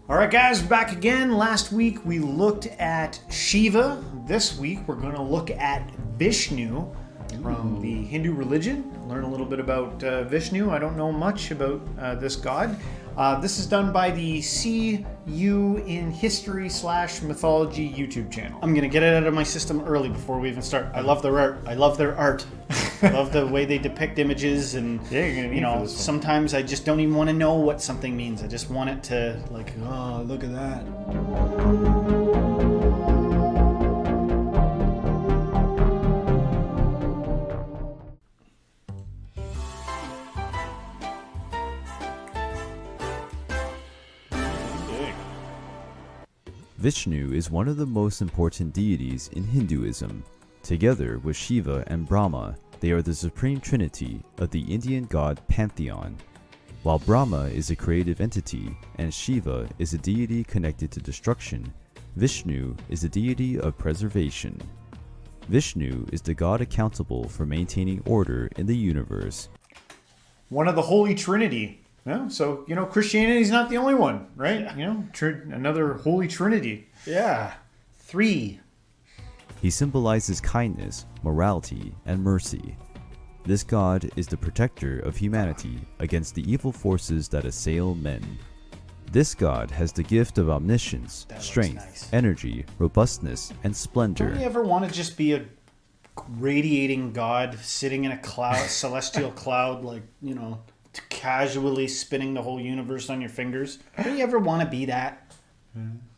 Alright guys, back again. Last week we looked at Shiva. This week we're going to look at Vishnu from the Hindu religion. Learn a little bit about Vishnu. I don't know much about this god. This is done by the CU in History / Mythology YouTube channel. I'm going to get it out of my system early before we even start. I love their art. I love their art. I love the way they depict images, and Yeah, you're gonna you know, for this one. sometimes I just don't even want to know what something means. I just want it to, like, oh, look at that. Vishnu is one of the most important deities in Hinduism. Together with Shiva and Brahma, they are the supreme trinity of the Indian god pantheon. While Brahma is a creative entity and Shiva is a deity connected to destruction, Vishnu is a deity of preservation. Vishnu is the god accountable for maintaining order in the universe. One of the Holy Trinity. Yeah, so, you know, Christianity's not the only one, right? Yeah. You know, another Holy Trinity. Yeah. 3. He symbolizes kindness, morality, and mercy. This god is the protector of humanity against the evil forces that assail men. This god has the gift of omniscience, That looks strength, nice. energy, robustness, and splendor. Don't you ever want to just be a radiating god sitting in a cloud, celestial cloud, like, you know, casually spinning the whole universe on your fingers? Don't you ever want to be that?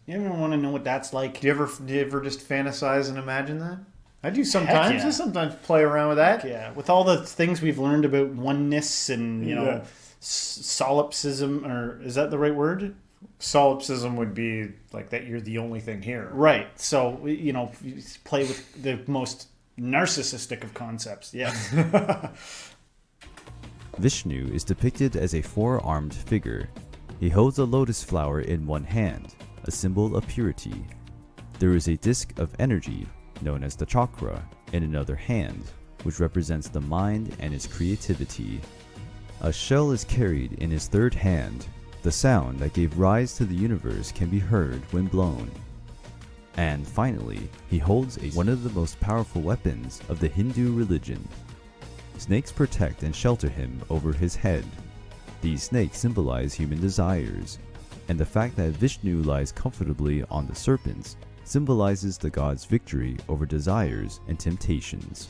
You ever want to know what that's like? Do you ever just fantasize and imagine that? I do sometimes. yeah. I sometimes play around with that. Yeah, with all the things we've learned about oneness and, you know, Yeah. solipsism, or is that the right word? Solipsism would be like that you're the only thing here. Right. So, you know, you play with the most narcissistic of concepts. Yes. Vishnu is depicted as a four-armed figure. He holds a lotus flower in one hand, a symbol of purity. There is a disc of energy, known as the chakra, in another hand, which represents the mind and its creativity. A shell is carried in his third hand. The sound that gave rise to the universe can be heard when blown. And finally, he holds one of the most powerful weapons of the Hindu religion. Snakes protect and shelter him over his head. These snakes symbolize human desires, and the fact that Vishnu lies comfortably on the serpents symbolizes the god's victory over desires and temptations.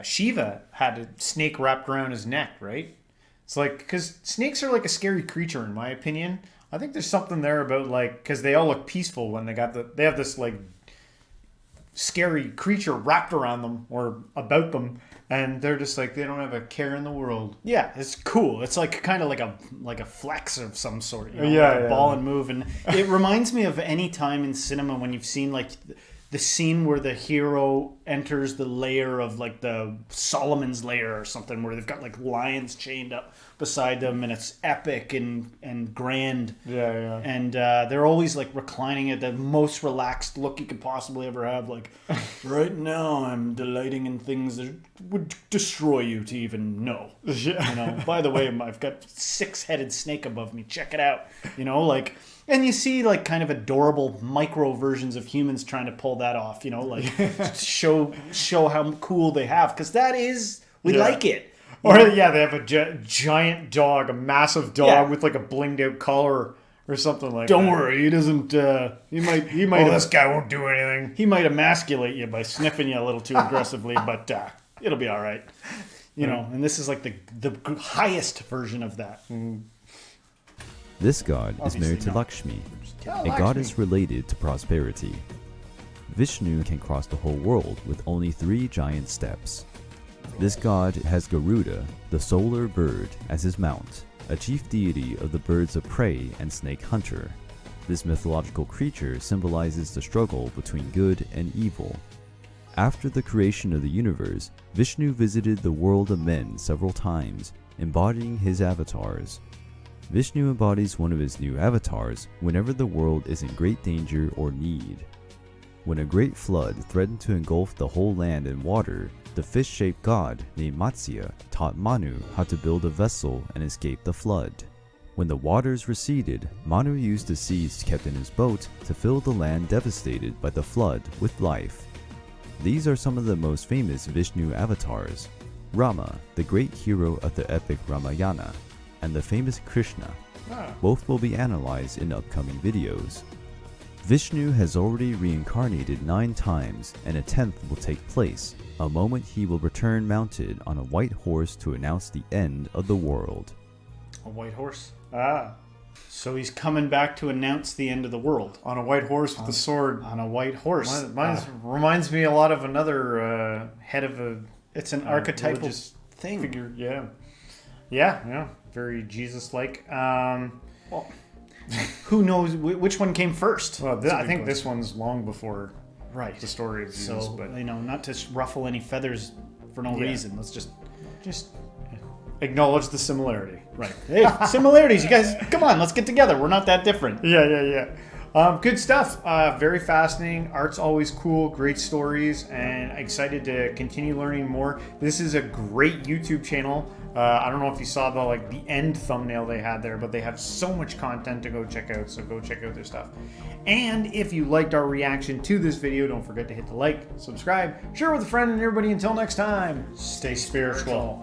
Shiva had a snake wrapped around his neck, right? It's like, because snakes are like a scary creature, in my opinion. I think there's something there about, like, because they all look peaceful when they have this like scary creature wrapped around them or about them, and they're just like, they don't have a care in the world. Yeah, it's cool. It's like kind of like a flex of some sort, you know, Yeah, like a yeah. ball and move. And it reminds me of any time in cinema when you've seen like the scene where the hero enters the lair of like the Solomon's lair or something, where they've got like lions chained up beside them, and it's epic and grand. Yeah. And they're always like reclining at the most relaxed look you could possibly ever have. Like, right now I'm delighting in things that would destroy you to even know. You know, by the way, I've got 6-headed snake above me. Check it out. You know, like, and you see like kind of adorable micro versions of humans trying to pull that off. You know, like show how cool they have, because that is, we Yeah. like it. Or yeah, they have a giant dog, a massive dog Yeah. with like a blinged out collar or something like Don't that. worry, he doesn't. He might. Oh, this guy won't do anything. He might emasculate you by sniffing you a little too aggressively, but it'll be all right. You know, and this is like the highest version of that. This god is Obviously married to not. Lakshmi, a Lakshmi. goddess related to prosperity. Vishnu can cross the whole world with only 3 giant steps. This god has Garuda, the solar bird, as his mount, a chief deity of the birds of prey and snake hunter. This mythological creature symbolizes the struggle between good and evil. After the creation of the universe, Vishnu visited the world of men several times, embodying his avatars. Vishnu embodies one of his new avatars whenever the world is in great danger or need. When a great flood threatened to engulf the whole land in water, the fish-shaped god named Matsya taught Manu how to build a vessel and escape the flood. When the waters receded, Manu used the seeds kept in his boat to fill the land devastated by the flood with life. These are some of the most famous Vishnu avatars: Rama, the great hero of the epic Ramayana, and the famous Krishna. Both will be analyzed in upcoming videos. Vishnu has already reincarnated 9 times, and a 10th will take place, a moment he will return mounted on a white horse to announce the end of the world. A white horse? Ah, So he's coming back to announce the end of the world. on a white horse with a sword. On a white horse. Mine reminds me a lot of another head of a It's an archetypal religious thing. figure. Yeah. Very Jesus-like. Well, who knows which one came first? Well, That's a I good think this question. one's long before Right. the story of Jesus. So, But not to ruffle any feathers for no Yeah. reason. Let's just acknowledge the similarity. right. Hey, similarities. You guys, come on, let's get together. We're not that different. Yeah. Good stuff. Very fascinating. Art's always cool. Great stories, and excited to continue learning more. This is a great YouTube channel. I don't know if you saw the end thumbnail they had there, but they have so much content to go check out. So go check out their stuff. And if you liked our reaction to this video, don't forget to hit the like, subscribe, share with a friend, and everybody. Until next time, Stay spiritual.